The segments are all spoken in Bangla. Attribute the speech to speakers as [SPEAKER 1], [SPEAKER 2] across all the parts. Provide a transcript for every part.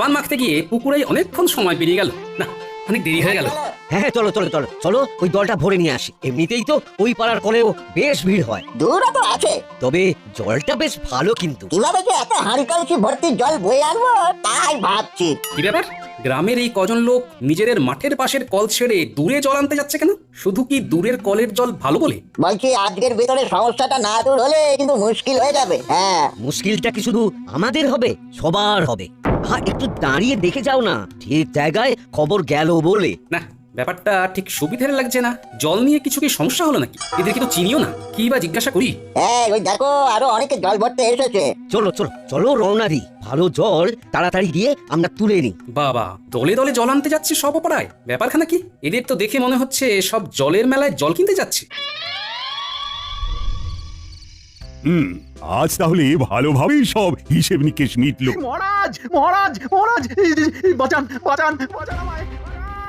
[SPEAKER 1] সাবান মাখতে গিয়ে পুকুরে অনেকক্ষণ সময় পেরিয়ে গেল। না, অনেক দেরি হয়ে গেল।
[SPEAKER 2] হ্যাঁ চলো চলো চলো চলো, ওই জলটা ভরে নিয়ে আসি। এমনিতেই তো ওই পাড়ার কলেও বেশ ভিড় হয়,
[SPEAKER 3] দূরও তো আছে।
[SPEAKER 2] তবে জলটা বেশ ভালো কিন্তু।
[SPEAKER 3] কিভাবে যে এত হাঁড়ি কলসি ভর্তি জল বয়ে আনবো তাই ভাবছি।
[SPEAKER 1] কি ব্যাপার, গ্রামের এই কজন লোক নিজেদের মাঠের পাশের কল ছেড়ে দূরে জল আনতে যাচ্ছে কেন? শুধু কি দূরের কলের জল ভালো বলে?
[SPEAKER 3] বলছি আজকের ভেতরে সমস্যাটা না দূর হলে কিন্তু মুশকিল হয়ে যাবে। হ্যাঁ,
[SPEAKER 2] মুশকিলটা কি শুধু আমাদের হবে? সবার হবে। হ্যাঁ, একটু দাঁড়িয়ে দেখে যাও না, ঠিক জায়গায় খবর গেল বলে।
[SPEAKER 1] না, ব্যাপারটা ঠিক সুবিধার লাগছে না। জল নিয়ে কিছু কি সমস্যা হলো নাকি? এদেরকে তো চিনিও না, কি বা জিজ্ঞাসা করি।
[SPEAKER 3] ওই দেখো আরো অনেকে জল ভরতে এসেছে।
[SPEAKER 2] চলো চলো চলো রওনা দিই। ভালো জল তাড়াতাড়ি দিয়ে আমরা তুলে নিই।
[SPEAKER 1] বাবা, দলে দলে জল আনতে যাচ্ছে সব পাড়ায়, ব্যাপারখানা কি? এদের তো দেখে মনে হচ্ছে সব জলের মেলায় জল কিনতে যাচ্ছে।
[SPEAKER 4] আজ তাহলে ভালোভাবেই সব হিসেব নিকেশ মিটলো।
[SPEAKER 5] মহারাজ মহারাজ মহারাজ, বাঁচান বাঁচান বাঁচান আমায়।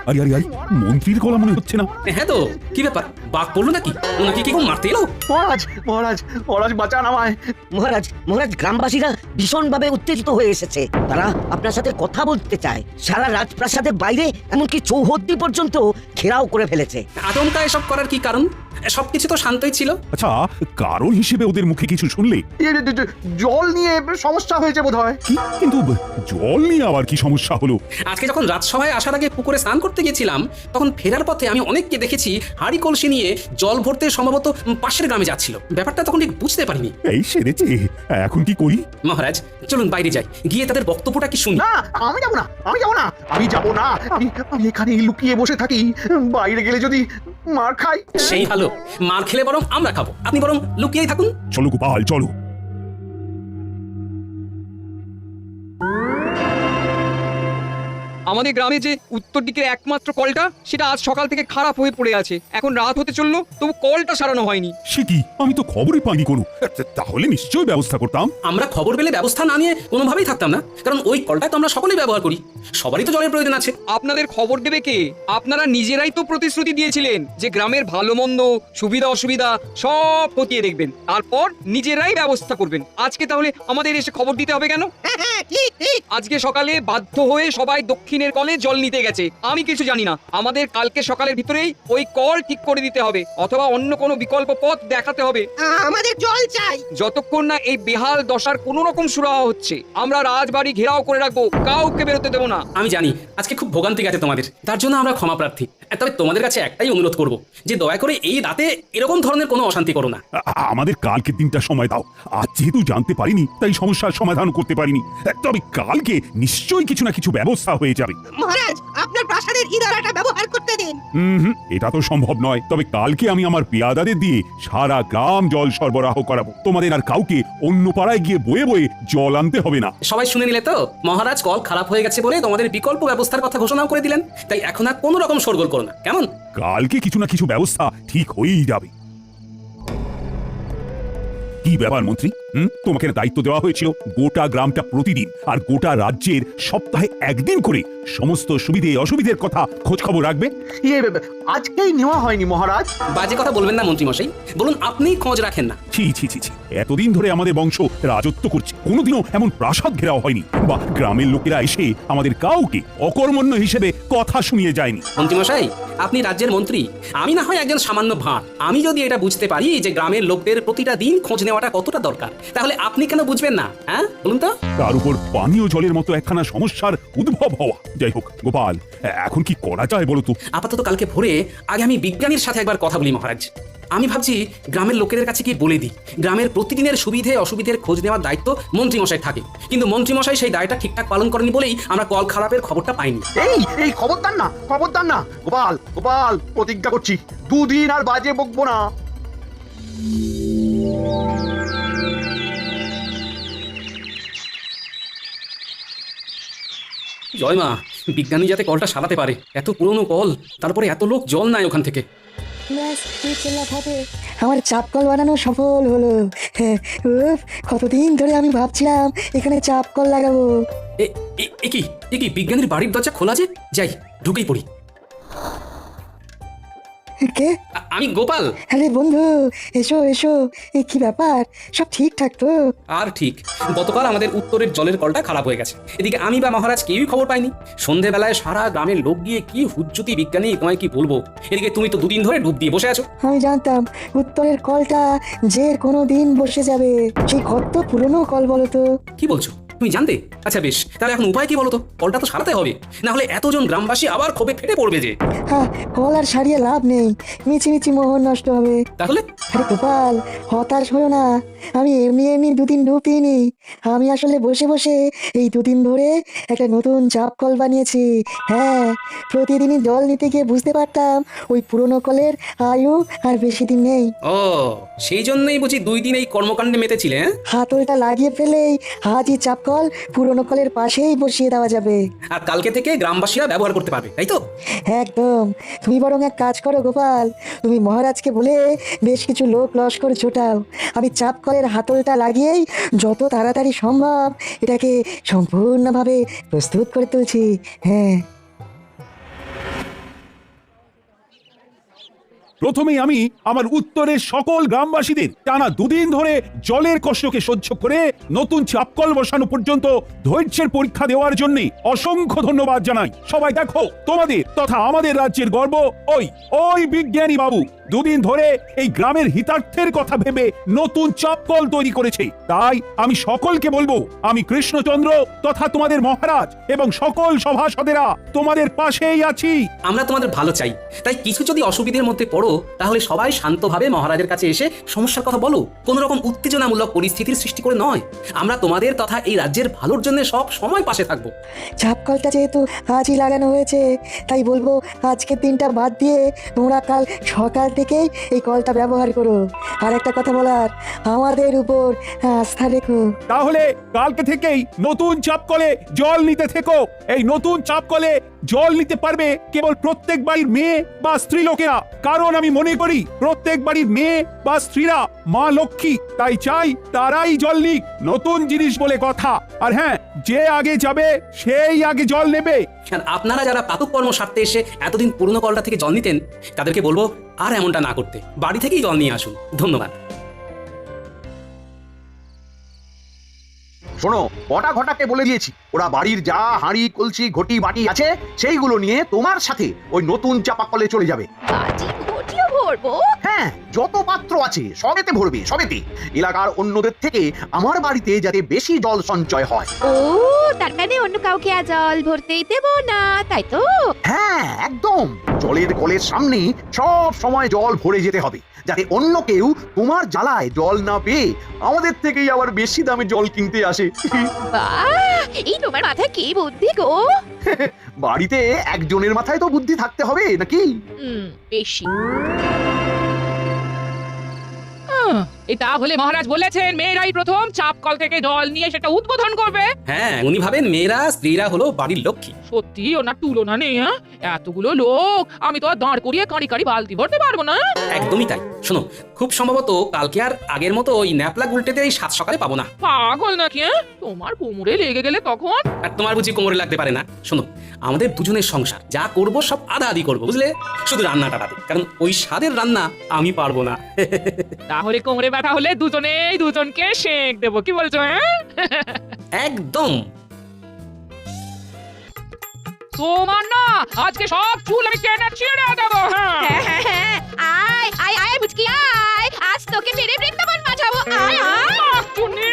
[SPEAKER 4] আরে আরে আরে, মন্ত্রীর গলা মনে হচ্ছে না?
[SPEAKER 1] হ্যাঁ তো, কি ব্যাপার, বাঘ পড়লো নাকি? ওনাকে কি কেউ মারতে এলো?
[SPEAKER 5] মহারাজ মহারাজ মহারাজ, বাঁচান আমায়।
[SPEAKER 2] মহারাজ মহারাজ, গ্রামবাসীরা ভীষণভাবে উত্তেজিত হয়ে এসেছে। তারা আপনার সাথে কথা বলতে চায়। সারা রাজপ্রাসাদের বাইরে এমনকি চৌহদ্দি পর্যন্ত ঘেরাও করে ফেলেছে।
[SPEAKER 1] আচমকা এসব করার কি কারণ? সবকিছু তো শান্তই ছিল।
[SPEAKER 4] আচ্ছা, কারণ হিসেবে ওদের মুখে কিছু শুনলে?
[SPEAKER 5] জল নিয়ে সমস্যা হয়েছে বোধহয়।
[SPEAKER 4] কিন্তু জল নিয়ে আবার কি সমস্যা হলো?
[SPEAKER 1] আজকে যখন রাজসভায় আসার আগে পুকুরে স্নান করতে গেছিলাম, তখন ফেরার পথে আমি অনেককে দেখেছি হাঁড়ি কলসি নিয়ে জল ভরতে সম্ভবত পাশের গ্রামে যাচ্ছিল। ব্যাপারটা তখন ঠিক বুঝতে পারিনি।
[SPEAKER 4] এই সেরেছে, এখন কি করি?
[SPEAKER 1] মহারাজ, চলুন বাইরে যাই, গিয়ে তাদের বক্তব্যটা কি শুনি।
[SPEAKER 5] না, আমি যাবো না, আমি যাবো না, আমি যাবো না। আমি আমি এখানে লুকিয়ে বসে থাকি, বাইরে গেলে যদি মার খাই।
[SPEAKER 1] সেই ভালো, মার খেলে বরং আমরা খাবো, আপনি বরং লুকিয়েই থাকুন।
[SPEAKER 4] চলো গোপাল চলো।
[SPEAKER 6] আমাদের গ্রামে যে উত্তর দিকের একমাত্র কলটা, সেটা আজ সকাল থেকে খারাপ হয়ে পড়ে আছে। এখন রাত হতে চললো, তবু কলটা সারানো হয়নি।
[SPEAKER 4] সে কি, আমি তো খবরই পাইনি কোনো। তাহলে নিশ্চয়ই ব্যবস্থা করতাম।
[SPEAKER 1] আমরা খবর পেলে ব্যবস্থা না নিয়ে কোনোভাবেই থাকতাম না, কারণ ওই কলটা তো আমরা সকলেই ব্যবহার করি, সবারই তো জলের প্রয়োজন আছে।
[SPEAKER 6] আপনাদের খবর দেবে কে? আপনারা নিজেরাই তো প্রতিশ্রুতি দিয়েছিলেন যে গ্রামের ভালো মন্দ, সুবিধা অসুবিধা সব খতিয়ে দেখবেন, তারপর নিজেরাই ব্যবস্থা করবেন। আজকে তাহলে আমাদের এসে খবর দিতে হবে কেন? আজকে সকালে বাধ্য হয়ে সবাই দক্ষিণের কলে জল নিতে গেছে। আমি কিছু জানি না। আমাদের কালকে সকালের ভিতরেই ওই কল ঠিক করে দিতে হবে, অথবা অন্য কোনো বিকল্প পথ দেখাতে হবে।
[SPEAKER 7] আমাদের জল চাই।
[SPEAKER 6] যতক্ষণ না এই বেহাল দশার কোন রকম সুরাহা হচ্ছে, আমরা রাজবাড়ি ঘেরাও করে রাখবো, কাউকে বেরোতে দেবো না।
[SPEAKER 1] আমি জানি আজকে খুব ভোগান্তি গেছে তোমাদের, তার জন্য আমরা ক্ষমা প্রার্থী। তবে তোমাদের কাছে একটাই অনুরোধ করব, যে দয়া করে এই রাতে এরকম ধরনের কোনো অশান্তি করো না।
[SPEAKER 4] আমাদের কালকে দিনটা সময় দাও। আজ যেহেতু জানতে পারিনি, তাই সমস্যার সমাধান করতে পারিনি। তবে কালকে নিশ্চয়ই কিছু না কিছু ব্যবস্থা হয়ে যাবে।
[SPEAKER 7] মহারাজ, আপনার প্রাসাদের ইদারাটা ব্যবহার করতে দিন।
[SPEAKER 4] এটা তো সম্ভব নয়। তবে কালকে আমি আমার পেয়াদাদের দিয়ে সারা গ্রাম জল সরবরাহ করাবো। তোমাদের আর কাউকে অন্য পাড়ায় গিয়ে বয়ে বয়ে জল আনতে হবে না।
[SPEAKER 1] সবাই শুনে নিলে তো? মহারাজ কল খারাপ হয়ে গেছে বলে তোমাদের বিকল্প ব্যবস্থার কথা ঘোষণাও করে দিলেন। তাই এখন আর কোনো রকম শোরগোল করো না, কেমন?
[SPEAKER 4] কালকে কিছু না কিছু ব্যবস্থা ঠিক হয়েই যাবে। কি ব্যাপার মন্ত্রী, তোমাকে দায়িত্ব দেওয়া হয়েছিল গোটা গ্রামটা প্রতিদিন আর গোটা রাজ্যের সপ্তাহে একদিন করে সমস্ত সুবিধে অসুবিধের কথা খোঁজ খবর রাখবে।
[SPEAKER 5] আজকেই নেওয়া হয়নি মহারাজ।
[SPEAKER 1] বাজে কথা বলবেন না মন্ত্রী মশাই, বলুন আপনি খোঁজ রাখেন না।
[SPEAKER 4] ছি ছি ছি ছি, এতদিন ধরে আমাদের বংশ রাজত্ব করছে, কোনোদিনও এমন প্রাসাদ ঘেরাও হয়নি, বা গ্রামের লোকেরা এসে আমাদের কাউকে অকর্মণ্য হিসেবে কথা শুনিয়ে যায়নি।
[SPEAKER 1] মন্ত্রী মশাই, আপনি রাজ্যের মন্ত্রী, আমি না হয় একজন সামান্য ভাঁড়। আমি যদি এটা বুঝতে পারি যে গ্রামের লোকদের প্রতিটা দিন খোঁজ নেওয়াটা কতটা দরকার, তাহলে আপনি কেন বুঝবেন না? হ্যাঁ বলুন তো।
[SPEAKER 4] তার উপর পানীয় জলের মতো একখানা সমস্যার উদ্ভব হওয়া। যাই হোক গোপাল, এখন কি করা যায় বলো তো?
[SPEAKER 1] আপাতত কালকে ভোরে আগে আমি বিজ্ঞানীর সাথে একবার কথা বলি মহারাজ। আমি ভাবছি গ্রামের লোকেদের কাছে কি বলে দিই, গ্রামের প্রতিদিনের সুবিধে অসুবিধের খোঁজ নেওয়ার দায়িত্ব মন্ত্রীমশাই থাকে, কিন্তু মন্ত্রীমশাই সেই দায়টা ঠিকঠাক পালন করেনি বলেই আমরা কল খারাপের খবরটা পাইনি।
[SPEAKER 5] এই খবরদার না, খবরদার না গোপাল, গোপাল প্রতিজ্ঞা করছি, দুদিন আর বাজে বকবো না।
[SPEAKER 1] জয় মা, বিজ্ঞানী যাতে কলটা সারাতে পারে। এত পুরনো কল, তারপরে এত লোক জল নাই ওখান থেকে।
[SPEAKER 8] আমার চাপ কল বানানো সফল হলো। কতদিন ধরে আমি ভাবছিলাম এখানে চাপ কল লাগাবো।
[SPEAKER 1] এ কি বিজ্ঞানীর বাড়ির দরজা খোলা যে? যাই, ঢুকেই পড়ি।
[SPEAKER 8] কে?
[SPEAKER 1] আমি গোপাল।
[SPEAKER 8] আরে বন্ধু, এসো এসো। কি ব্যাপার, সব ঠিকঠাক তো?
[SPEAKER 1] আর ঠিক, গতকাল আমাদের উত্তরের জলের কলটা খারাপ হয়ে গেছে। এদিকে আমি বা মহারাজ কেউই খবর পাইনি। সন্ধেবেলায় সারা গ্রামের লোক গিয়ে কি হুজ্জুতি বিজ্ঞানী, তোমায় কি বলবো। এদিকে তুমি তো দুদিন ধরে ডুব দিয়ে বসে আছো।
[SPEAKER 8] আমি জানতাম উত্তরের কলটা যে কোনো দিন বসে যাবে। সেই কত পুরনো কল বলো তো?
[SPEAKER 1] কি বলছো, তুমি জানতে? আচ্ছা বেশ, তাহলে এখন উপায় কি বলো তো? কলটা তো সারাতে হবে, না হলে এতজন গ্রামবাসী আবার ক্ষোভে ফেটে পড়বে যে।
[SPEAKER 8] হ্যাঁ, কল আর সারিয়ে লাভ নেই, মিছি মোহন নষ্ট হবে।
[SPEAKER 1] তাহলে
[SPEAKER 8] আরে গোপাল, হতাশ হয়েও না। আমি এমনি দুদিন ডুব দিইনি। আমি আসলে বসে বসে এই দুদিন ধরে একটা নতুন চাপ কল বানিয়েছি। হ্যাঁ, প্রতিদিনই জল নিতে গিয়ে বুঝতে পারতাম ওই পুরনো কলের আয়ু আর বেশি দিন নেই।
[SPEAKER 1] ও, সেই জন্যই বুঝি 2 দিন এই কর্মকাণ্ডে মেতেছিলে।
[SPEAKER 8] হাতলটা লাগিয়ে ফেলেই আজই চাপ কল পুরনো কলের পাশেই বসিয়ে দেওয়া যাবে।
[SPEAKER 1] আর কালকে থেকে গ্রামবাসীরা ব্যবহার করতে পারবে, তাই তো?
[SPEAKER 8] একদম। তুমি বরং এক কাজ করো গোপাল, তুমি মহারাজকে বলে বেশ কিছু লোক লস্কর জোটাও। আমি চাপ কলের হাতলটা লাগিয়েই যত তাড়াতাড়ি সম্ভব এটাকে সম্পূর্ণভাবে প্রস্তুত করে তুলছি। হ্যাঁ,
[SPEAKER 4] প্রথমেই আমি আমার উত্তরের সকল গ্রামবাসীদের টানা 2 দিন ধরে জলের কষ্টকে সহ্য করে নতুন চাপকল বসানো পর্যন্ত ধৈর্যের পরীক্ষা দেওয়ার জন্য অসংখ্য ধন্যবাদ জানাই। সবাই দেখো, তোমাদের তথা আমাদের রাজ্যের গর্ব ওই বিজ্ঞানী বাবু 2 দিন ধরে এই গ্রামের হিতার্থের কথা ভেবে নতুন চাপকল তৈরি করেছে। তাই আমি সকলকে বলবো, আমি কৃষ্ণচন্দ্র তথা তোমাদের মহারাজ এবং সকল সভাসদেরা তোমাদের পাশেই আছি।
[SPEAKER 1] আমরা তোমাদের ভালো চাই, তাই কিছু যদি অসুবিধার মধ্যে পড়ো তাহলে সবাই শান্তভাবে মহারাজের কাছে এসে সমস্যার কথা বলো। কোনো রকম উত্তেজনামূলক পরিস্থিতির সৃষ্টি করে নয়। আমরা তোমাদের তথা এই রাজ্যের ভালোর জন্য সব সময় পাশে থাকবো।
[SPEAKER 8] চাপ কলটা যেহেতু আজই লাগানো হয়েছে, তাই বলবো আজকের দিনটা বাদ দিয়ে তোমরা কাল সকাল থেকেই এই কলটা ব্যবহার করো। আর একটা কথা বলার, আমাদের উপর আস্থা রেখো।
[SPEAKER 4] তাহলে কালকে থেকেই নতুন চাপকলে জল নিতে থেকো। এই নতুন চাপকলে জল নিতে পারবে কেবল প্রত্যেক বাড়ির মেয়ে বা স্ত্রী লোকেরা, কারণ আমি মনে করি প্রত্যেক বাড়ির মেয়ে বা স্ত্রীরা মা লক্ষ্মী। তাই চাই তারাই জল নিক, নতুন জিনিস বলে কথা। আর হ্যাঁ, যে আগে যাবে সেই আগে জল নেবে।
[SPEAKER 1] আর আপনারা যারা প্রাতঃকর্ম সারতে এসে এতদিন পুরনো কলটা থেকে জল নিতেন, তাদেরকে বলবো আর এমনটা না করতে, বাড়ি থেকেই জল নিয়ে আসুন। ধন্যবাদ।
[SPEAKER 5] শোনো, কটা ঘটাকে বলে দিয়েছি ওরা বাড়ির যা হাঁড়ি কলসি ঘটি বাটি আছে সেইগুলো নিয়ে তোমার সাথে ওই নতুন চাপাকলে চলে যাবে।
[SPEAKER 7] বাটি ঘটিও ভরবো?
[SPEAKER 5] হ্যাঁ, যত পাত্র আছে সবেতে ভরবে, সবেতে। এলাকার অন্যদের থেকে আমার বাড়িতে যাতে বেশি জল সঞ্চয় হয়।
[SPEAKER 7] ও, তার মানে অন্য কাউকে আর জল ভরতেই দেবো না, তাই তো?
[SPEAKER 5] হ্যাঁ, একদম। জলের কলের সামনে সব সময় জল ভরে যেতে হবে, যাতে অন্য কেউ তোমার জ্বালায় জল না পেয়ে আমাদের থেকেই আবার বেশি দামে জল কিনতে আসে।
[SPEAKER 7] বাহ, এই তোমার মাথায় কি বুদ্ধি গো!
[SPEAKER 5] বাড়িতে একজনের মাথায় তো বুদ্ধি থাকতে হবে নাকি?
[SPEAKER 7] বেশি।
[SPEAKER 9] এটা হলে মহারাজ বলেছেন মেয়েরাই প্রথম চাপকল থেকে জল নিয়ে সেটা উদ্বোধন করবে।
[SPEAKER 1] হ্যাঁ, উনি ভাবেন মেয়েরা স্ত্রীরা হলো বাড়ির লক্ষ্মী।
[SPEAKER 9] সত্যি ওনার তুলনা নেই। হ্যাঁ, এতগুলো লোক আমি তো আর দাঁড় করিয়ে কাঁড়ি কাঁড়ি বালতি ভরতে পারবো না।
[SPEAKER 1] একদমই তাই। শোনো, খুব সম্ভবত কালকে আর আগের মতো ওই ন্যাপলা উল্টেতে এই 7 সকালে পাবো না।
[SPEAKER 9] পাগল নাকি? তোমার কোমরে লেগে গেলে তখন?
[SPEAKER 1] আর তোমার বুঝি কোমরে লাগতে পারে না? শোনো, আমাদের দুজনের সংসার, যা করব সব আধা আধি করবো, বুঝলে? শুধু রান্নাটা বাদে, কারণ ওই স্বাদের রান্না আমি পারবো না।
[SPEAKER 9] তাহলে কোমরে ব্যথা হলে দুজনেই দুজনকে শেক দেবো, কি বলছো? হ্যাঁ,
[SPEAKER 1] একদম।
[SPEAKER 9] তোমার না আজকে সব চুল আমি টেনে ছিঁড়ে দেবো। হ্যাঁ,
[SPEAKER 7] আয় আয় আয় বুঝকি আয়, আজ তোকে মেরে বৃন্দাবন বাঁচাবো। আয় আয়।
[SPEAKER 9] চুনি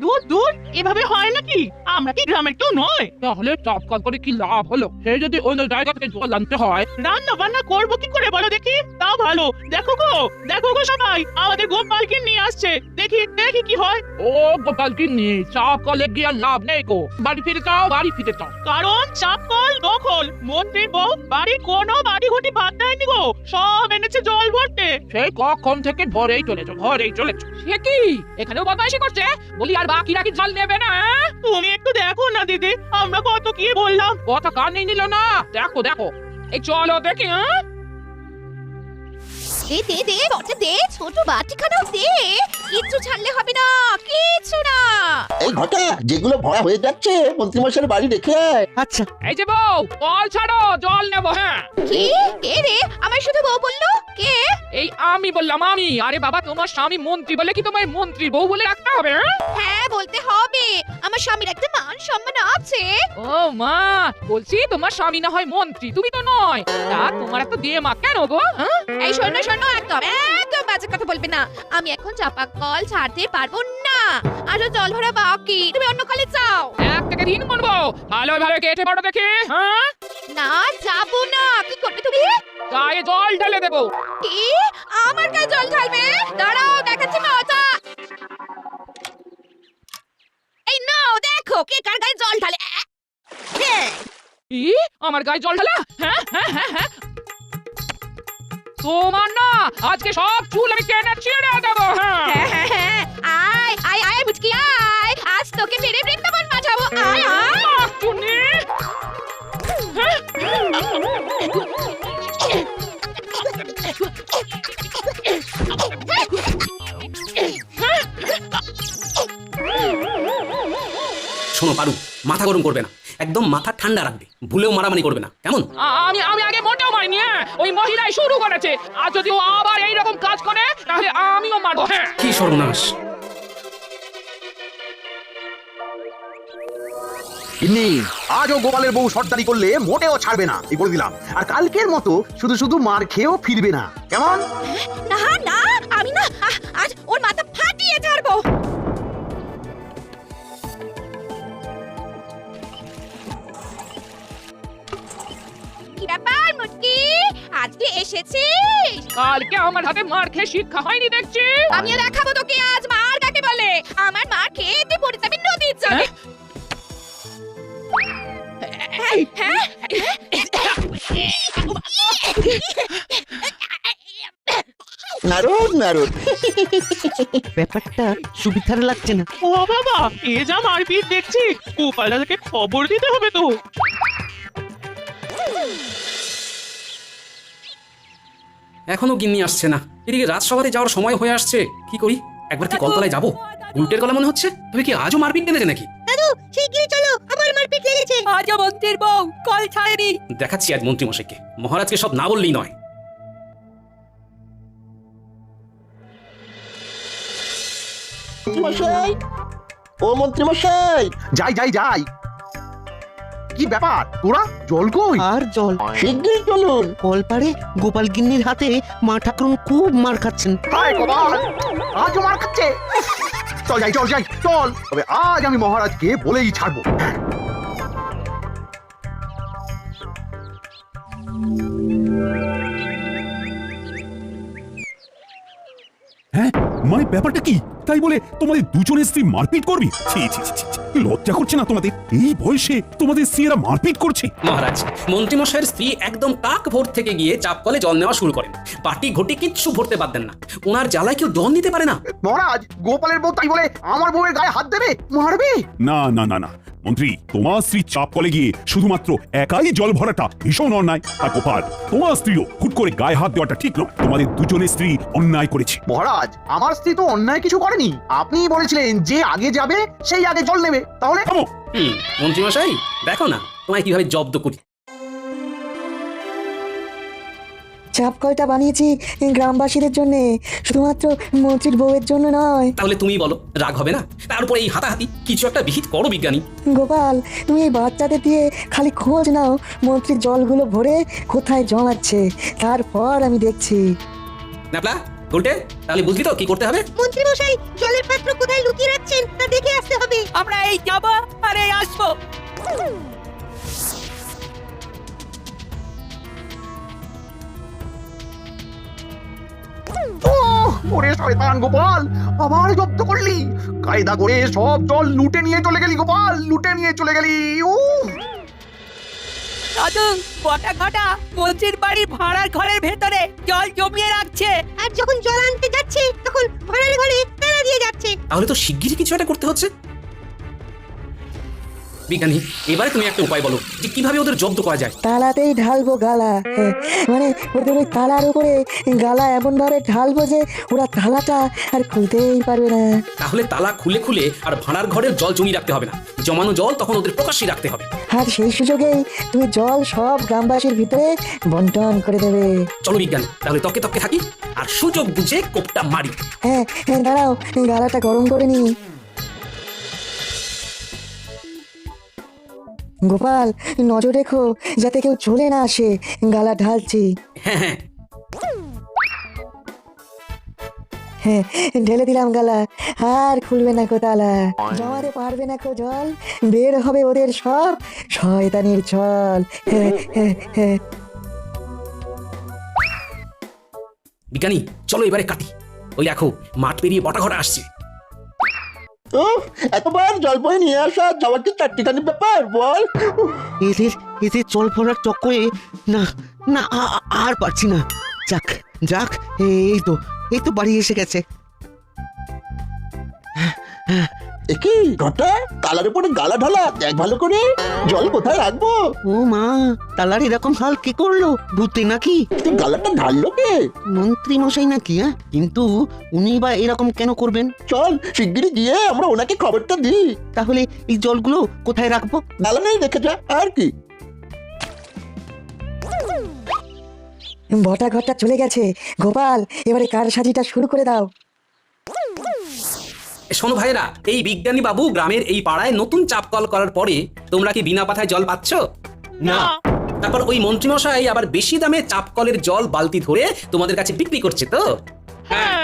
[SPEAKER 10] দূর দূর, এভাবে হয় নাকি? আমরা কি গ্রামের কেউ নয়?
[SPEAKER 9] তাহলে চাপকল করে কি লাভ হলো? সে যদি অন্য জায়গা থেকে জল আনতে হয়,
[SPEAKER 10] রান্না বান্না করবো কি করে বলো দেখি? তাও ভালো। দেখো গো সবাই, আমাদের গোপালকে নিয়ে আসছে। দেখি দেখি কি হয়।
[SPEAKER 9] ও গোপাল কি নিয়ে চাপকলে গিয়ে লাভ নেই গো। বাড়ি ফিরে যাও, বাড়ি ফিরে যাও।
[SPEAKER 10] কারণ চাপকল দখল। মন্ত্রী বউ বাড়ির কোনো বাড়ি ঘটি বাদ দেয়নি গো, সব এনেছে জল ভরতে।
[SPEAKER 9] সেই কখন থেকে ঘরেই চলেছো। সে কি এখানেও বদমাইশি করছে? বলি আর বাকিরা কি জল নেবে না?
[SPEAKER 10] তুমি একটু দেখো না দিদি, আমরা কত কি বললাম।
[SPEAKER 9] কথা কানে নিল না। দেখো এই চলো দেখি। হ্যাঁ,
[SPEAKER 7] দে বটে দে, ছোট বাটিখানাও দে। কিচ্ছু ছাড়লে হবে না, কিচ্ছু না।
[SPEAKER 3] এই ঘটা যেগুলো ভরা হয়ে যাচ্ছে মন্ত্রীমশাইয়ের বাড়ি রেখে আয়।
[SPEAKER 2] আচ্ছা
[SPEAKER 9] এই যে বউ কল ছাড়ো জল নেবো। হ্যাঁ
[SPEAKER 7] কি কে রে আমার শুধু বউ বললো কে?
[SPEAKER 9] এই আমি বললাম আমি। আরে বাবা তোমার স্বামী মন্ত্রী বলে কি তোমায় মন্ত্রী বউ বলে রাখতে হবে? হ্যাঁ?
[SPEAKER 7] হ্যাঁ বলতে হবে, আমার স্বামীর একটা মান সম্মান আছে।
[SPEAKER 9] ও মা, বলছি তোমার স্বামী না হয় মন্ত্রী, তুমি তো নয়। তা তোমার এত দিয়ে মা কেন গো? হ্যাঁ?
[SPEAKER 7] এই শোনো শোনো, একদম একদম বাজে কথা বলবে না। আমি এখন চাপা কল ছাড়তে পারবো না, আরো জল ভরা বাকি, তুমি অন্য কলে যাও।
[SPEAKER 9] এক থেকে দিন গুনবো, ভালো ভালো কেটে পড়ো দেখি। হ্যাঁ
[SPEAKER 7] না যাবো না, কি করবে তুমি?
[SPEAKER 9] গায়ে জল ঢেলে দেবো।
[SPEAKER 7] কি আমার গায়ে জল ঢালবে? দাঁড়াও দেখাচ্ছি মজা। এই নাও দেখো কে কার গায়ে জল ঢালে। হ্যাঁ
[SPEAKER 9] কি আমার গায়ে জল ঢালা? হ্যাঁ হ্যাঁ হ্যাঁ হ্যাঁ তোমার না আজকে সব চুল আমি টেনে ছিঁড়ে দেবো। হ্যাঁ
[SPEAKER 7] হ্যাঁ হ্যাঁ হ্যাঁ আয় আয় আয় মুচকি আয়, আজ তোকে মেরে বৃন্দাবন পাঠাবো। আয় আয়
[SPEAKER 9] আহ, চুনি।
[SPEAKER 1] শোনো পারু, মাথা গরম করবে না, একদম মাথা ঠান্ডা রাখবে, ভুলেও মারামারি করবে না, কেমন?
[SPEAKER 9] আমি আমি আগে মোটেও মারিনি। হ্যাঁ ওই মহিলাই শুরু করেছে, আর যদি ও আবার এইরকম কাজ করে তাহলে আমিও মারবো। হ্যাঁ
[SPEAKER 1] কি সর্বনাশ!
[SPEAKER 5] ইন্নি, আজও গোপালের বউ সর্দারি করলে মোটেও ছাড়বে না, এই বলে দিলাম। আর কালকের মতো শুধু শুধু মার খেয়েও ফিরবে না, কেমন?
[SPEAKER 7] না না আমি না আজ ওর মাথা ফাটিয়ে ছাড়বো। কি ব্যাপার মুটকি, আজকে এসেছিস?
[SPEAKER 9] কালকে আমার হাতে মার খেয়ে শিক্ষা হয়নি দেখছি।
[SPEAKER 7] আমিও দেখাবো তোকে আজ মার কাকে বলে। আমার মার খেয়ে তুই পড়ে যাবি নদীর জলে। হ্যাঁ?
[SPEAKER 3] নারদ নারদ
[SPEAKER 2] ব্যাপারটা সুবিধার লাগছে না।
[SPEAKER 10] ও বাবা, এ যা মারপিট দেখছি, গোপাল দাদাকে খবর দিতে হবে তো।
[SPEAKER 1] এখনো গিন্নি আসছে না, এদিকে রাজসভাতে যাওয়ার সময় হয়ে আসছে। কি করি, একবার কি কলতলায় যাবো? উল্টের গলা মনে হচ্ছে, তবে কি আজও মারপিট টেনেছে নাকি?
[SPEAKER 7] শিগগিরই চলো, আমার মারপিট লেগেছে।
[SPEAKER 2] আজও মন্ত্রীর বউ কল ছাড়েনি।
[SPEAKER 1] দেখাচ্ছি আজ মন্ত্রী মশাইকে, মহারাজকে সব না বললেই নয়।
[SPEAKER 3] মন্ত্রীমশাই, ও মন্ত্রীমশাই,
[SPEAKER 5] যাই যাই যাই। কি ব্যাপার, তোরা জল কই?
[SPEAKER 2] আর জল
[SPEAKER 3] শিগগিরই চলুন।
[SPEAKER 2] কলপারে গোপাল গিন্নির হাতে মা ঠাকুরুন খুব মার খাচ্ছেন।
[SPEAKER 5] হায় গোপাল, আজও মার খাচ্ছে। চল যাই চল যাই চল, তবে আজ আমি মহারাজকে বলেই ছাড়বো।
[SPEAKER 4] হ্যাঁ মানে ব্যাপারটা কি? তাই বলে তোমাদের দুজনের স্ত্রী মারপিট করবি? ছি ছি ছি ছি, লজ্জা করছে না তোমাদের? এই বয়সে তোমাদের স্ত্রীরা মারপিট করছে?
[SPEAKER 1] মহারাজ, মন্ত্রী মশাইয়ের স্ত্রী একদম টাক ভোর থেকে গিয়ে চাপ কলে জল নেওয়া শুরু করেন, বাটি ঘটি কিচ্ছু ভরতে পারতেন না। ওনার জ্বালায় কেউ জল নিতে পারে না।
[SPEAKER 5] মহারাজ, গোপালের বউ তাই বলে আমার বউয়ের গায়ে হাত দেবে, মারবে?
[SPEAKER 4] না না না না মন্ত্রী, তোমার স্ত্রী চাপ কলে গিয়ে শুধুমাত্র একাই জল ভরাটা ভীষণ অন্যায়। আর গোপাল, তোমার স্ত্রীও হুট করে গায়ে হাত দেওয়াটা ঠিক নয়। তোমাদের দুজনের স্ত্রী অন্যায় করেছে।
[SPEAKER 5] মহারাজ, আমার স্ত্রী তো অন্যায় কিছু করেনি। আপনিই বলেছিলেন যে আগে যাবে সেই আগে জল নেবে, তাহলে?
[SPEAKER 4] থামো।
[SPEAKER 1] মন্ত্রী মশাই দেখো না তোমায় কিভাবে জব্দ করি।
[SPEAKER 8] চাপ কলটা বানিয়েছি গ্রামবাসীদের জন্য, শুধুমাত্র মন্ত্রীর বউয়ের জন্য নয়।
[SPEAKER 1] তাহলে তুমি বলো, রাগ হবে না? তারপরে এই হাতাহাতি, কিছু একটা বিহিত করো বিজ্ঞানী।
[SPEAKER 8] গোপাল, তুমি এই বাচ্চাদের দিয়ে খালি খোঁজ নাও মন্ত্রীর জলগুলো ভরে কোথায় জমাচ্ছে, তারপর আমি দেখছি।
[SPEAKER 1] ন্যাপলা, উল্টে, তাহলে বুঝলি তো কি করতে হবে?
[SPEAKER 7] মন্ত্রী মশাই জলের পাত্র কোথায় লুকিয়ে রাখছেন তা দেখে আসতে হবে।
[SPEAKER 2] আমরা এই যাবো আর এই আসবো।
[SPEAKER 5] ওরে শয়তান গোপাল, আবার জব্দ করলি। কায়দা করে সব জল লুটে নিয়ে চলে গেলি গোপাল, লুটে নিয়ে চলে গেলি।
[SPEAKER 2] দাদু, বটা ঘটা মন্ত্রীর বাড়ির ভাড়ার ঘরের ভেতরে জল জমিয়ে রাখছে।
[SPEAKER 7] আর যখন জল আনতে যাচ্ছে তখন ভাড়ার ঘরে তালা দিয়ে যাচ্ছে।
[SPEAKER 1] তাহলে তো শিগগিরই কিছু একটা করতে হচ্ছে। বিজ্ঞানী, এবারে তুমি একটা উপায় বলো যে কিভাবে ওদের জব্দ করা যায়।
[SPEAKER 8] তালাতেই ঢালবো গালা, মানে ওদের ওই তালার উপরে গালা এমন ভাবে ঢালবো যে ওরা তালাটা আর খুলতেই পারবে না।
[SPEAKER 1] তাহলে তালা খুলে খুলে আর ভাড়ার ঘরের জল জমিয়ে রাখতে হবে না, জমানো জল তখন ওদের প্রকাশ্যে রাখতে হবে।
[SPEAKER 8] আর সেই সুযোগেই তুমি জল সব গ্রামবাসীর ভিতরে বন্টন করে দেবে।
[SPEAKER 1] চলো বিজ্ঞানী, তাহলে তকে তকে থাকি আর সুযোগ বুঝে কোপটা মারি।
[SPEAKER 8] হ্যাঁ হ্যাঁ, দাঁড়াও, গালাটা গরম করে নি। গোপাল, নজর রেখো যাতে কেউ চলে না আসে, গালা ঢালছি।
[SPEAKER 1] হ্যাঁ হ্যাঁ,
[SPEAKER 8] হ্যাঁ, ঢেলে দিলাম গালা, আর খুলবে না কো তালা, জমাতে পারবে না কো জল, বের হবে ওদের সব শয়তানির ছল। হ্যাঁ হ্যাঁ হ্যাঁ।
[SPEAKER 1] বিজ্ঞানী চলো এবারে কাটি। ওই দেখো মাঠ পেরিয়ে বটা ঘটা আসছে।
[SPEAKER 3] এতবার জল বয়ে নিয়ে আসা যাওয়ার কি চারটিখানি ব্যাপার বল?
[SPEAKER 2] এদের এদের জল ভরার চক্করে না না আর পারছি না। যাক যাক, এই তো বাড়ি এসে গেছে।
[SPEAKER 3] একই ঘটা, তালার উপরে গালা ঢালা, দেখ ভালো করে জল কোথায় রাখবো।
[SPEAKER 2] ও মা, তালার এরকম হাল কি করলো? ভূতে নাকি?
[SPEAKER 3] তুই গালাটা ঢাললো কে?
[SPEAKER 2] মন্ত্রী মশাই নাকি? হ্যাঁ, কিন্তু উনি বা এরকম কেন করবেন?
[SPEAKER 3] চল শিগগিরই গিয়ে আমরা ওনাকে খবরটা দিই।
[SPEAKER 2] তাহলে এই জলগুলো কোথায় রাখবো?
[SPEAKER 3] গালা নেই রেখে যা, আর কি।
[SPEAKER 8] বটা ঘরটা চলে গেছে। গোপাল, এবারে কার সাজিটা শুরু করে দাও।
[SPEAKER 1] শোনো ভাইরা, এই বিজ্ঞানী বাবু গ্রামের এই পাড়ায় নতুন চাপ কল করার পরে তোমরা কি বিনা পাথায় জল পাচ্ছ?
[SPEAKER 10] না।
[SPEAKER 1] তারপর ওই মন্ত্রীমশাই আবার বেশি দামে চাপ কলের জল বালতি ধরে তোমাদের কাছে বিক্রি করছে তো?
[SPEAKER 10] হ্যাঁ।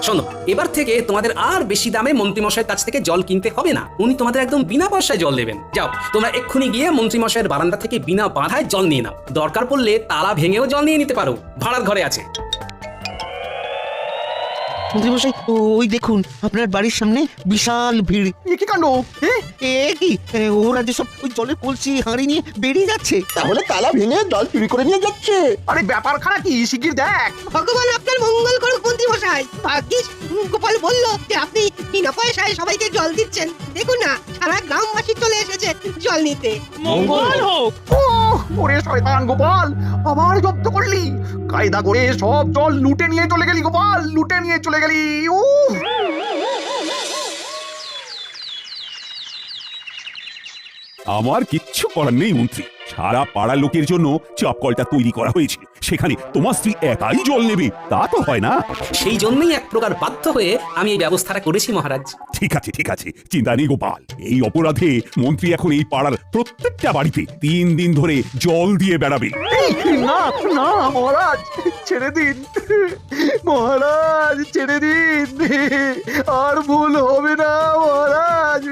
[SPEAKER 1] শোনো, এবার থেকে তোমাদের আর বেশি দামে মন্ত্রীমশাইয়ের কাছ থেকে জল কিনতে হবে না, উনি তোমাদের একদম বিনা পয়সায় জল দেবেন। যাও তোমরা এক্ষুনি গিয়ে মন্ত্রীমশাইয়ের বারান্দা থেকে বিনা বাধায় জল নিয়ে নাও, দরকার পড়লে তালা ভেঙেও জল নিয়ে নিতে পারো, ভাড়ার ঘরে আছে।
[SPEAKER 2] মন্ত্রী মশাই, ওই দেখুন আপনার বাড়ির সামনে বিশাল ভিড়।
[SPEAKER 5] এ কি কাণ্ড?
[SPEAKER 2] এ কি, ওরা যে সব ওই জলের কলসি হাঁড়ি নিয়ে বেরিয়ে যাচ্ছে।
[SPEAKER 3] তাহলে তালা ভেঙে জল চুরি করে নিয়ে যাচ্ছে।
[SPEAKER 5] আরে ব্যাপার খারাপ কি, শিগগির দেখ।
[SPEAKER 11] ভগবান আপনার মঙ্গল করুক মন্ত্রী মশাই। ভাগ্যিস গোপাল বলল যে আপনি বিনা পয়সায় সবাইকে জল দিচ্ছেন। দেখুন না, সারা গ্রামবাসী চলে এসেছে জল নিতে।
[SPEAKER 10] মঙ্গল হোক।
[SPEAKER 5] ওরে শয়তান গোপাল, আবার জব্দ করলি। কায়দা করে সব জল লুটে নিয়ে চলে গেলি গোপাল, লুটে নিয়ে চলে গেলি।
[SPEAKER 4] আমার কিচ্ছু করার নেই মন্ত্রী, সারা পাড়ার লোকের জন্য চাপ কলটা তৈরি করা হয়েছে, সেখানে তোমার স্ত্রী একাই জল নেবে তা তো হয় না।
[SPEAKER 1] সেই জন্যই এক প্রকার বাধ্য হয়ে আমি এই ব্যবস্থাটা করেছি মহারাজ।
[SPEAKER 4] ঠিক আছে ঠিক আছে, চিন্তা নেই গোপাল। এই অপরাধে মন্ত্রী এখন এই পাড়ার প্রত্যেকটা বাড়িতে 3 দিন ধরে জল দিয়ে বেড়াবে।
[SPEAKER 5] না না মহারাজ, ছেড়ে দিন মহারাজ, ছেড়ে দিন, আর ভুল হবে না মহারাজ।